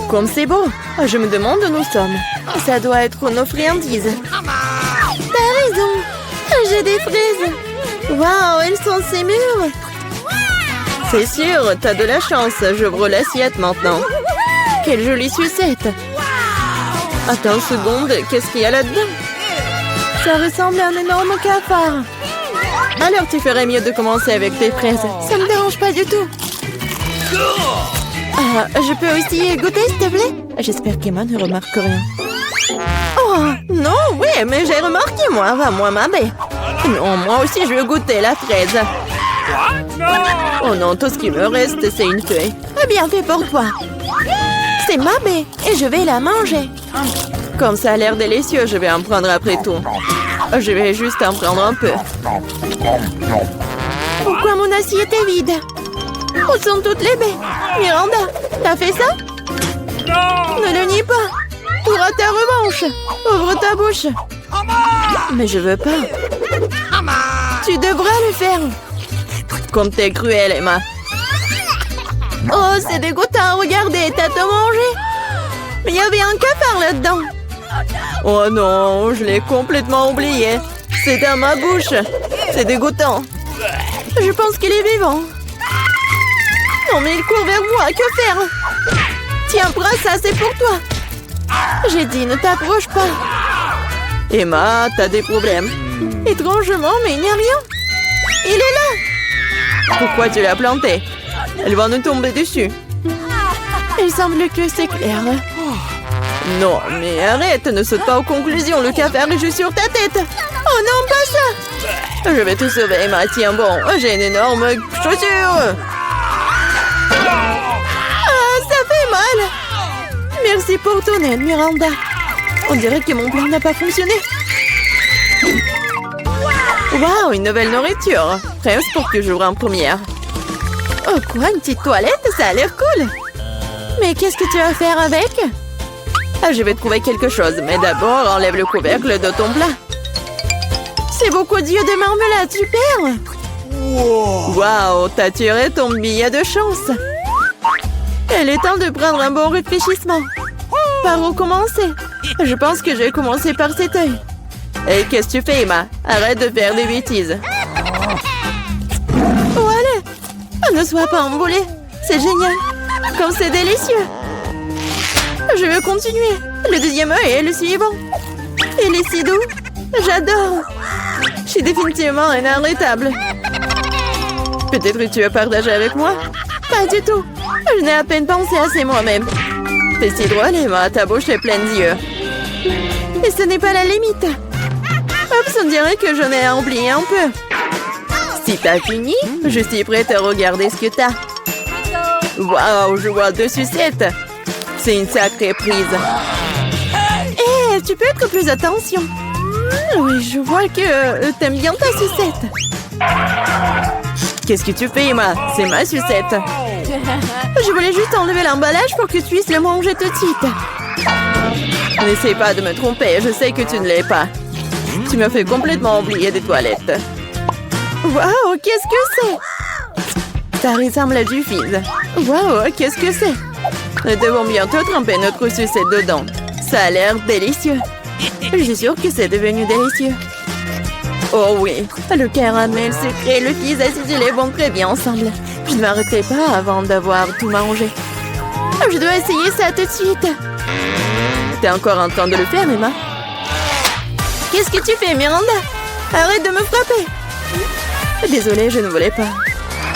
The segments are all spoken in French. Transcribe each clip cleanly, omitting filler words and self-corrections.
Comme c'est beau. Je me demande où nous sommes. Ça doit être nos friandises. T'as raison. J'ai des fraises. Waouh, elles sont si mûres. C'est sûr, t'as de la chance. J'ouvre l'assiette maintenant. Quelle jolie sucette. Attends une seconde, qu'est-ce qu'il y a là-dedans? Ça ressemble à un énorme cafard. Alors tu ferais mieux de commencer avec tes fraises. Ça me dérange pas du tout. Je peux aussi goûter, s'il te plaît? J'espère qu'Emma ne remarque rien. Oh, non, oui, mais j'ai remarqué, moi. Va, moi, ma baie. Non, moi aussi, je veux goûter la fraise. Oh non, tout ce qui me reste, c'est une feuille. Bien fait pour toi. C'est ma baie et je vais la manger. Comme ça a l'air délicieux, je vais en prendre après tout. Je vais juste en prendre un peu. Pourquoi mon assiette est vide? Où sont toutes les baies? Miranda, t'as fait ça? Ne le nie pas. Tu auras ta revanche. Ouvre ta bouche. Mais je veux pas. Tu devras le faire. Comme t'es cruelle, Emma. Oh, c'est dégoûtant. Regardez, t'as tout mangé. Mais il y avait un cafard là-dedans. Oh non, je l'ai complètement oublié. C'est dans ma bouche. C'est dégoûtant. Je pense qu'il est vivant. Non, mais il court vers moi. Que faire? Tiens, prends ça, c'est pour toi. J'ai dit, ne t'approche pas. Emma, t'as des problèmes. Étrangement, mais il n'y a rien. Il est là. Pourquoi tu l'as planté? Elle va nous tomber dessus. Il semble que c'est clair. Non, mais arrête, ne saute pas aux conclusions. Le cafard est juste sur ta tête. Oh non, pas ça. Je vais te sauver, Emma. Tiens, bon, j'ai une énorme chaussure. Ah, ça fait mal. Merci pour ton aide, Miranda. On dirait que mon plan n'a pas fonctionné. Waouh, une nouvelle nourriture. Presque pour que j'ouvre en première. Oh quoi, une petite toilette? Ça a l'air cool. Mais qu'est-ce que tu vas faire avec? Je vais trouver quelque chose, mais d'abord, enlève le couvercle de ton plat. C'est beaucoup d'yeux de marmelade, super! Waouh, t'as tiré ton billet de chance. Il est temps de prendre un bon réfléchissement. Par où commencer? Je pense que je vais commencer par cet œil. Et qu'est-ce que tu fais, Emma? Arrête de faire des bêtises. Oh, allez! Ne sois pas emboulée. C'est génial. Comme c'est délicieux. Je veux continuer. Le deuxième œil est le suivant. Il est si doux. J'adore. Je suis définitivement inarrêtable. Peut-être que tu veux partager avec moi? Pas du tout. Je n'ai à peine pensé assez moi-même. C'est si drôle, Emma. Ta bouche est pleine d'yeux. Et ce n'est pas la limite. Oups, on dirait que j'en ai oublié un peu. Si t'as fini, je suis prête à regarder ce que t'as. Waouh, je vois 2 sucettes. C'est une sacrée prise. Hé, tu peux être plus attention. Oui, je vois que t'aimes bien ta sucette. Qu'est-ce que tu fais, Emma? C'est ma sucette. Je voulais juste enlever l'emballage pour que tu puisses le manger tout de suite. N'essaie pas de me tromper, je sais que tu ne l'es pas. Tu m'as fait complètement oublier des toilettes. Waouh, qu'est-ce que c'est? Ça ressemble à du fizz. Waouh, qu'est-ce que c'est? Nous devons bientôt tremper notre sucette dedans. Ça a l'air délicieux. Je suis sûre que c'est devenu délicieux. Oh oui, le caramel sucré et le fizz acidulé vont très bien ensemble. Je ne m'arrêterai pas avant d'avoir tout mangé. Je dois essayer ça tout de suite. T'es encore en train de le faire, Emma? Qu'est-ce que tu fais, Miranda? Arrête de me frapper. Désolée, je ne voulais pas.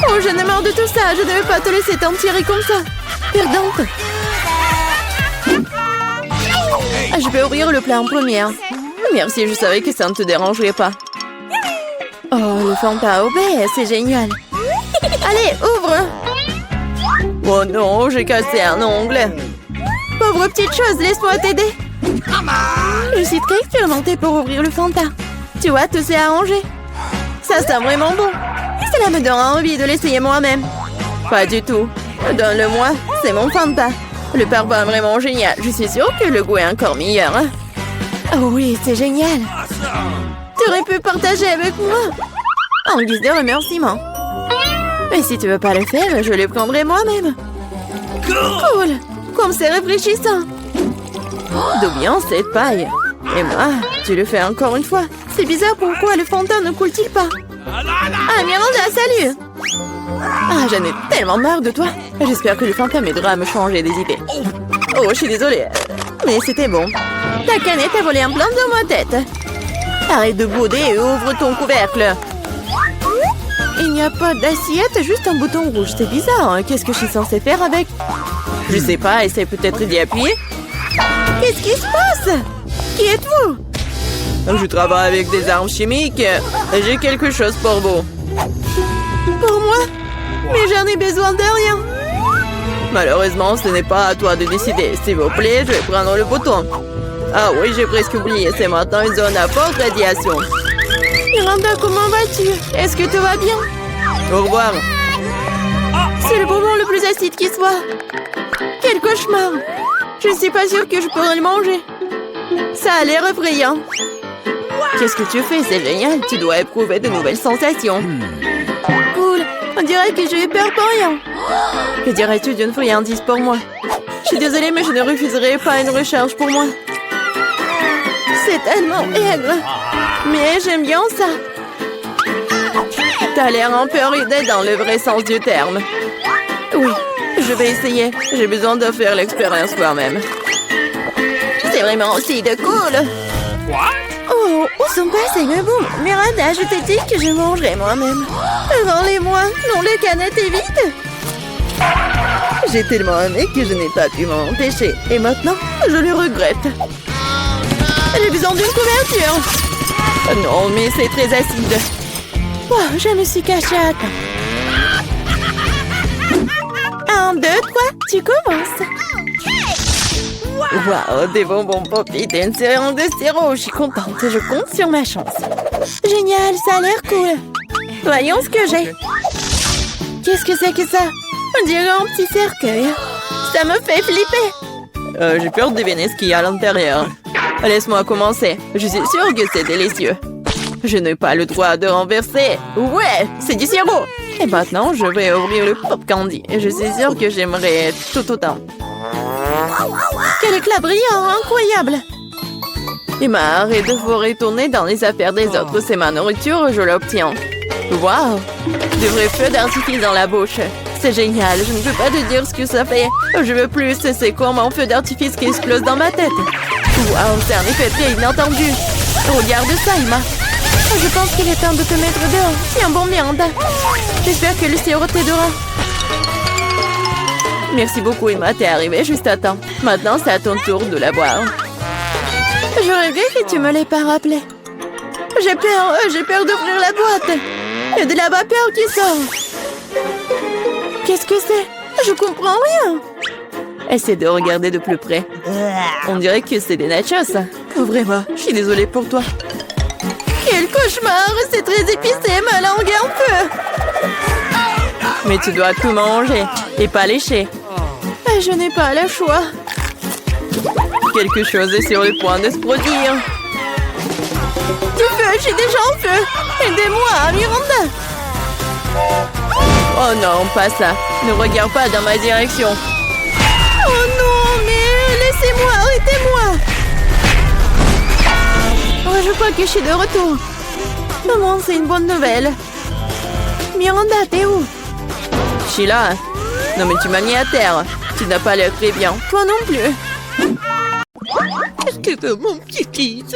Oh, j'en ai marre de tout ça. Je ne vais pas te laisser t'en tirer comme ça. Perdante. Je vais ouvrir le plat en première. Merci, je savais que ça ne te dérangerait pas. Oh, le Fanta au baie, c'est génial. Allez, ouvre. Oh non, j'ai cassé un ongle. Pauvre petite chose, laisse-moi t'aider. Je suis très expérimentée pour ouvrir le Fanta. Tu vois, tout s'est arrangé. Ça sent vraiment bon. Cela me donne envie de l'essayer moi-même. Pas du tout. Donne-le-moi, c'est mon Fanta. Le parfum est vraiment génial. Je suis sûre que le goût est encore meilleur. Oh oui, c'est génial. Tu aurais pu partager avec moi. En guise de remerciement. Mais si tu veux pas le faire, je le prendrai moi-même. Cool. Comme c'est rafraîchissant. D'où vient cette paille? Et moi, tu le fais encore une fois. C'est bizarre, pourquoi le fond de teint ne coule-t-il pas? Ah, Miranda, salut! Ah, j'en ai tellement marre de toi. J'espère que le fantôme m'aidera à me changer des idées. Oh, je suis désolée. Mais c'était bon. Ta canette a volé un plan dans ma tête. Arrête de bouder et ouvre ton couvercle. Il n'y a pas d'assiette, juste un bouton rouge. C'est bizarre, hein? Qu'est-ce que je suis censée faire avec? Je sais pas, essaye peut-être d'y appuyer. Qu'est-ce qui se passe? Qui êtes-vous? Je travaille avec des armes chimiques. J'ai quelque chose pour vous. Pour moi? Mais j'en ai besoin de rien. Malheureusement, ce n'est pas à toi de décider. S'il vous plaît, je vais prendre le bouton. Ah oui, j'ai presque oublié. C'est maintenant une zone à forte radiation. Miranda, comment vas-tu? Est-ce que tout va bien? Au revoir. C'est le bonbon le plus acide qui soit. Quel cauchemar. Je ne suis pas sûre que je pourrais le manger. Ça a l'air effrayant. Qu'est-ce que tu fais? C'est génial. Tu dois éprouver de nouvelles sensations. Cool. On dirait que j'ai eu peur pour rien. Que dirais-tu d'une friandise pour moi? Je suis désolée, mais je ne refuserai pas une recharge pour moi. C'est tellement aigre. Mais j'aime bien ça. T'as l'air un peu ridé dans le vrai sens du terme. Oui, je vais essayer. J'ai besoin de faire l'expérience moi-même. C'est vraiment aussi de cool. Oh, où sont passés mes bons? Miranda, je t'ai dit que je mangerais moi-même. Rends-les-moi. Non, le canette est vide. J'ai tellement aimé que je n'ai pas pu m'en empêcher. Et maintenant, je le regrette. J'ai besoin d'une couverture. Non, mais c'est très acide. Oh, je me suis cachée à temps. 1, 2, 3, tu commences. Wow, des bonbons Poppy, t'es une série de sirop. Je suis contente, je compte sur ma chance. Génial, ça a l'air cool. Voyons ce que j'ai. Qu'est-ce que c'est que ça? On dirait un petit cercueil. Ça me fait flipper. J'ai peur de deviner ce qu'il y a à l'intérieur. Laisse-moi commencer. Je suis sûre que c'est délicieux. Je n'ai pas le droit de renverser. Ouais, c'est du sirop. Et maintenant, je vais ouvrir le pop candy. Et je suis sûre que j'aimerais tout autant. Quel éclat brillant, incroyable. Emma, arrête de vous retourner dans les affaires des autres. C'est ma nourriture, je l'obtiens. Waouh, de vrais feux d'artifice dans la bouche. C'est génial, je ne peux pas te dire ce que ça fait. Je veux plus, c'est comme un feu d'artifice qui explose dans ma tête. Waouh, c'est un effet très inattendu. Regarde ça, Emma. Je pense qu'il est temps de te mettre dehors. Tiens bon, Miranda. J'espère que le sirop t'aidera. Merci beaucoup, Emma. T'es arrivée juste à temps. Maintenant, c'est à ton tour de la boire. J'aurais vu que tu me l'aies pas rappelé. J'ai peur d'ouvrir la boîte. Il y a de la vapeur qui sort. Qu'est-ce que c'est? Je comprends rien. Essaie de regarder de plus près. On dirait que c'est des nachos. Ouvrez-moi, je suis désolée pour toi. Quel cauchemar! C'est très épicé, ma langue est en feu. Mais tu dois tout manger et pas lécher. Je n'ai pas le choix. Quelque chose est sur le point de se produire. Du feu, je suis déjà en feu. Aidez-moi, Miranda. Oh non, pas ça. Ne regarde pas dans ma direction. Oh non, mais laissez-moi, arrêtez-moi. Oh, je crois que je suis de retour. Maman, c'est une bonne nouvelle. Miranda, t'es où? Je suis là. Non, mais tu m'as mis à terre. Tu n'as pas l'air très bien. Toi non plus. Qu'est-ce que veut mon petit fils?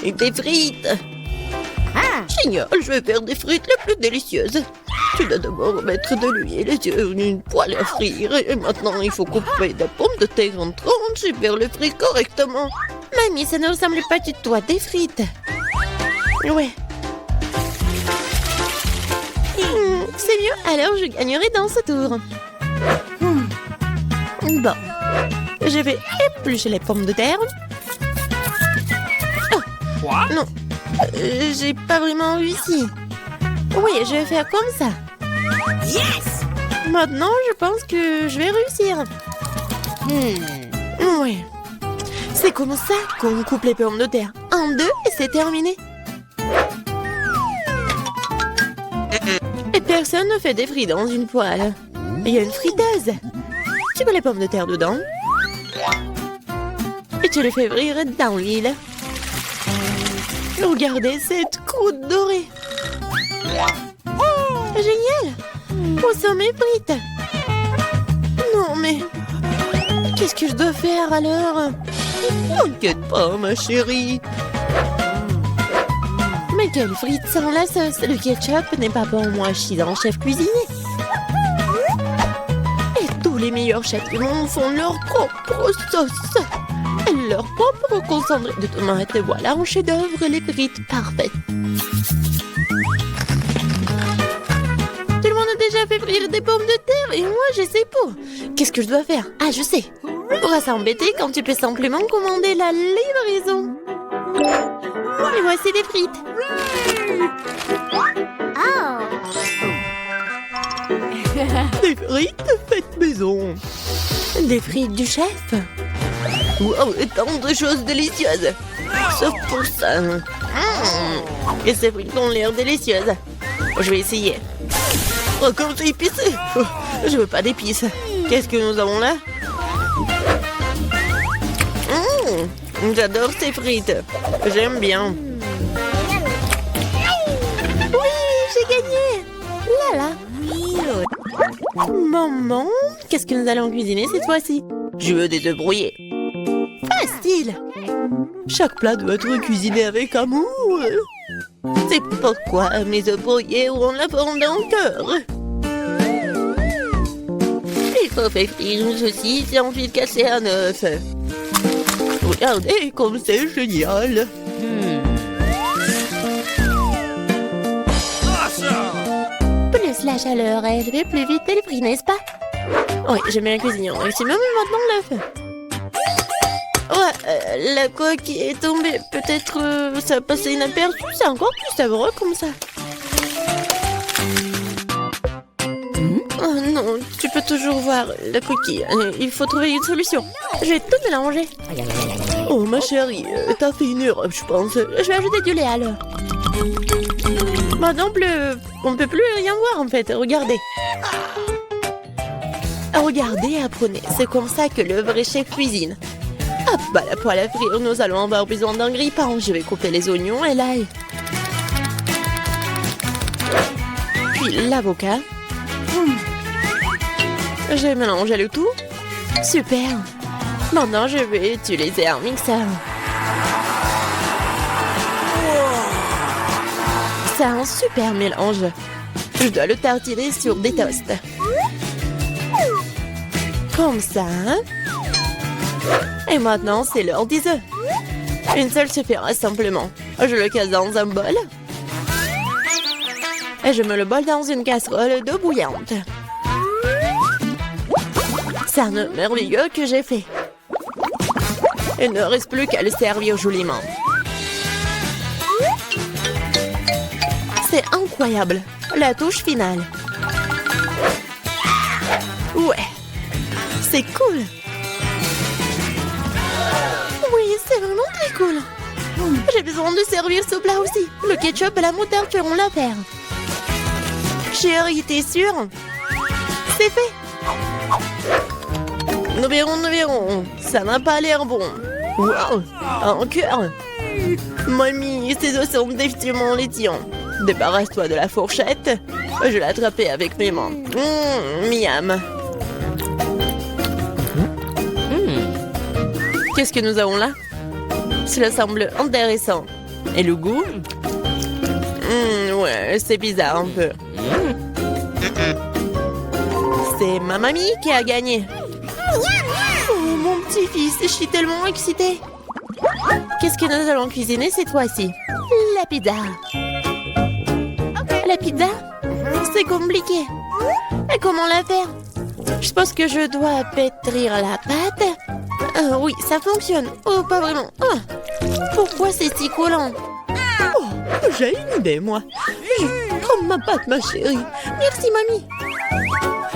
Et des frites. Génial, je vais faire des frites les plus délicieuses. Tu dois d'abord mettre de l'huile sur une poêle à frire. Et maintenant, il faut couper des pommes de terre en tranches et faire le frit correctement. Mamie, ça ne ressemble pas du tout à des frites. Ouais. C'est mieux, alors je gagnerai dans ce tour. Bon. Je vais éplucher les pommes de terre. Oh, non. J'ai pas vraiment réussi. Oui, je vais faire comme ça. Yes! Maintenant, je pense que je vais réussir. Oui. C'est comme ça qu'on coupe les pommes de terre. 1, 2, et c'est terminé. Et personne ne fait des frites dans une poêle. Il y a une friteuse. Tu mets les pommes de terre dedans. Et tu les fais frire dans l'huile. Regardez cette croûte dorée. Génial! Où sont mes frites? Non, mais... Qu'est-ce que je dois faire alors? T'inquiète pas, ma chérie. Mais quelle frite sans la sauce? Le ketchup n'est pas pour moi, je suis un chef cuisinier. Et tous les meilleurs chefs du monde font leur propre sauce. Leur propre concentré de tomates. Voilà un chef-d'œuvre, les frites parfaites. Tout le monde a déjà fait frire des pommes de terre et moi je sais pas. Qu'est-ce que je dois faire? Ah, je sais. Pourra s'embêter quand tu peux simplement commander la livraison. Et voici des frites. Des frites faites maison. Des frites du chef. Wow, tant de choses délicieuses. Sauf pour ça. Et ces frites ont l'air délicieuses. Je vais essayer. Oh, comme c'est épicé. Oh, je veux pas d'épices. Qu'est-ce que nous avons là? J'adore ces frites. J'aime bien. Oui, j'ai gagné. Là, là. Maman, qu'est-ce que nous allons cuisiner cette fois-ci? Je veux des œufs brouillés. Facile. Chaque plat doit être cuisiné avec amour. C'est pourquoi mes œufs brouillés auront la forme d'un cœur. Il faut faire frire une saucisse et ensuite casser un œuf. Regardez comme c'est génial. Plus la chaleur élevée, plus vite elle brille, n'est-ce pas? Oui, j'aime bien cuisiner. C'est même maintenant l'œuf. Ouais, la coque est tombée. Peut-être ça a passé inaperçu. C'est encore plus savoureux comme ça. Oh non, tu peux toujours voir la coquille. Il faut trouver une solution. Je vais tout mélanger. Oh ma chérie, t'as fait une erreur, je pense. Je vais ajouter du lait alors. Maintenant, on ne peut plus rien voir en fait. Regardez. Regardez, apprenez. C'est comme ça que le vrai chef cuisine. Hop, bah la poêle à frire, nous allons avoir besoin d'un grille-pain. Je vais couper les oignons et l'ail. Puis l'avocat. J'ai mélangé le tout. Super. Maintenant, je vais utiliser un mixeur. C'est un super mélange. Je dois le tartiner sur des toasts. Comme ça. Et maintenant, c'est l'heure des œufs. Une seule suffira simplement. Je le casse dans un bol. Et je mets le bol dans une casserole d'eau bouillante. C'est un œuf merveilleux que j'ai fait. Il ne reste plus qu'à le servir joliment. C'est incroyable. La touche finale. Ouais. C'est cool. Oui, c'est vraiment très cool. J'ai besoin de servir ce plat aussi. Le ketchup et la moutarde feront l'affaire. Chérie, t'es sûre? C'est fait. Nous verrons. Ça n'a pas l'air bon. Waouh, un cœur. Mamie, ces os sont définitivement laitillants. Débarrasse-toi de la fourchette. Je l'ai attrapée avec mes mains. Miam. Qu'est-ce que nous avons là? Cela semble intéressant. Et le goût? Ouais, c'est bizarre un peu. C'est ma mamie qui a gagné. Oh, mon petit-fils, je suis tellement excitée. Qu'est-ce que nous allons cuisiner cette fois-ci? La pizza. La pizza? C'est compliqué. Et comment la faire? Je pense que je dois pétrir la pâte. Oui, ça fonctionne. Oh, pas vraiment. Oh, pourquoi c'est si collant? Oh, j'ai une idée, moi. Prends ma pâte, ma chérie. Merci, mamie.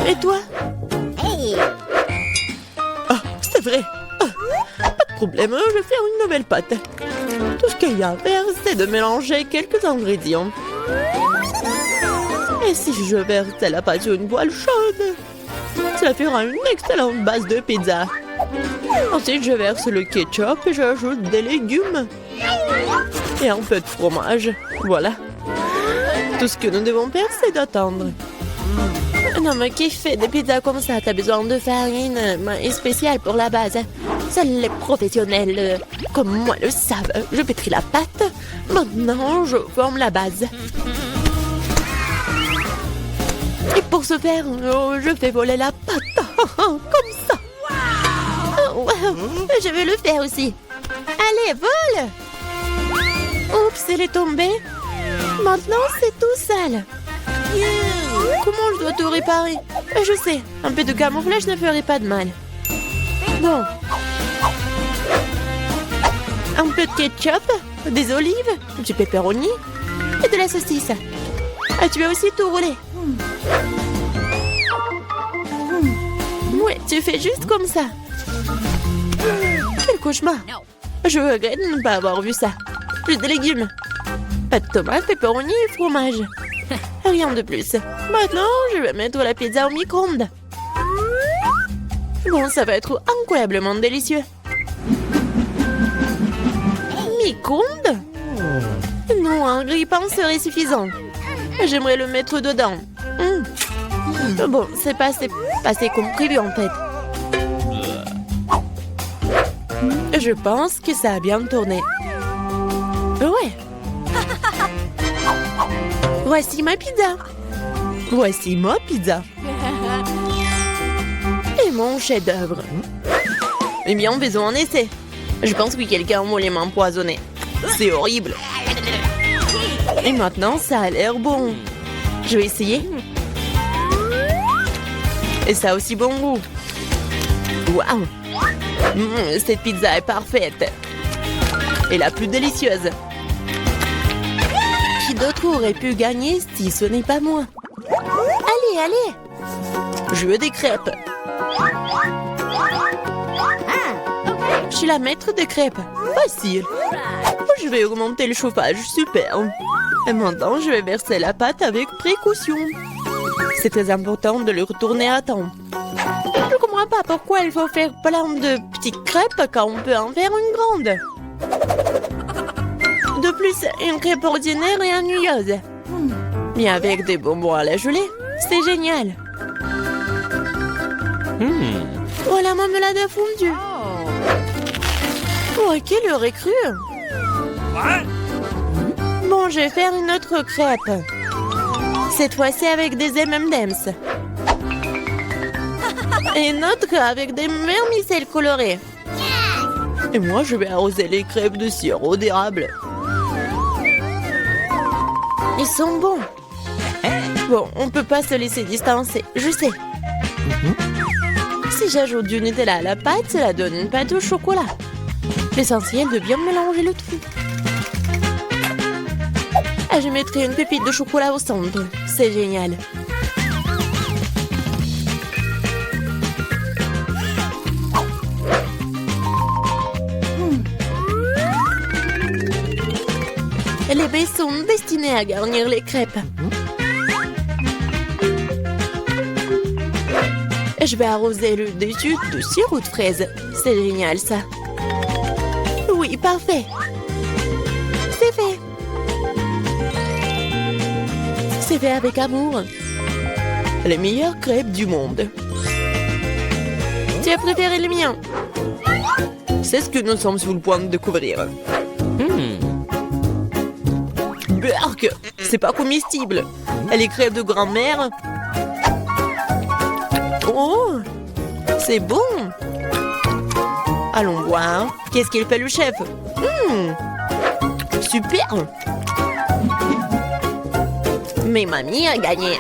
Et toi? Ah, c'est vrai. Ah, pas de problème, je vais faire une nouvelle pâte. Tout ce qu'il y a à faire, c'est de mélanger quelques ingrédients. Et si je versais la pâte sur une poêle chaude? Ça fera une excellente base de pizza. Ensuite, je verse le ketchup et j'ajoute des légumes. Et un peu de fromage. Voilà. Tout ce que nous devons faire, c'est d'attendre. Non, mais qui fait des pizzas comme ça? T'as besoin de farine spéciale pour la base. Seuls les professionnels comme moi le savent. Je pétris la pâte. Maintenant, je forme la base. Et pour ce faire, je fais voler la pâte. Comme ça. Oh, wow. Je vais le faire aussi. Allez, vole! Oups, elle est tombée. Maintenant, c'est tout sale. Comment je dois tout réparer? Je sais, un peu de camouflage ne ferait pas de mal. Bon. Un peu de ketchup, des olives, du pepperoni et de la saucisse. Ah, tu vas aussi tout rouler. Ouais, tu fais juste comme ça. Quel cauchemar. Je regrette de ne pas avoir vu ça. Plus de légumes. Pas de tomates, pepperoni et fromage. Rien de plus. Maintenant, je vais mettre la pizza au micro-ondes. Bon, ça va être incroyablement délicieux. Micro-ondes? Non, un grille-pain serait suffisant. J'aimerais le mettre dedans. Bon, c'est passé comme prévu en fait. Je pense que ça a bien tourné. Ouais. Voici ma pizza. Voici ma pizza. Et mon chef-d'œuvre. Eh bien, faisons un essai. Je pense que quelqu'un m'a les mains empoisonnées. C'est horrible. Et maintenant, ça a l'air bon. Je vais essayer. Et ça a aussi bon goût. Waouh! Cette pizza est parfaite. Et la plus délicieuse. Qui d'autre aurait pu gagner si ce n'est pas moi? Allez, allez! Je veux des crêpes. Je suis la maître des crêpes. Facile. Je vais augmenter le chauffage. Super. Et maintenant, je vais verser la pâte avec précaution. C'est très important de le retourner à temps. Je ne comprends pas pourquoi il faut faire plein de petites crêpes quand on peut en faire une grande. De plus, une crêpe ordinaire est ennuyeuse. Mais avec des bonbons à la gelée, c'est génial. Oh, la marmelade a fondu. Oh, qui l'aurait cru? Bon, je vais faire une autre crêpe. Cette fois-ci avec des M&M's. Et une autre avec des vermicelles colorées. Et moi, je vais arroser les crêpes de sirop d'érable. Ils sont bons. Bon, on peut pas se laisser distancer, je sais. Si j'ajoute du Nutella à la pâte, cela donne une pâte au chocolat. L'essentiel de bien mélanger le tout. Ah, je mettrai une pépite de chocolat au centre. C'est génial. Les baies sont destinées à garnir les crêpes. Je vais arroser le dessus de sirop de fraise. C'est génial, ça. Oui, parfait. C'est fait. C'est fait avec amour. Les meilleures crêpes du monde. Tu as préféré les miens? C'est ce que nous sommes sur le point de découvrir. Berk, c'est pas comestible. Les crêpes de grand-mère. Oh, c'est bon. Allons voir. Qu'est-ce qu'il fait le chef? Super. Mais mamie a gagné.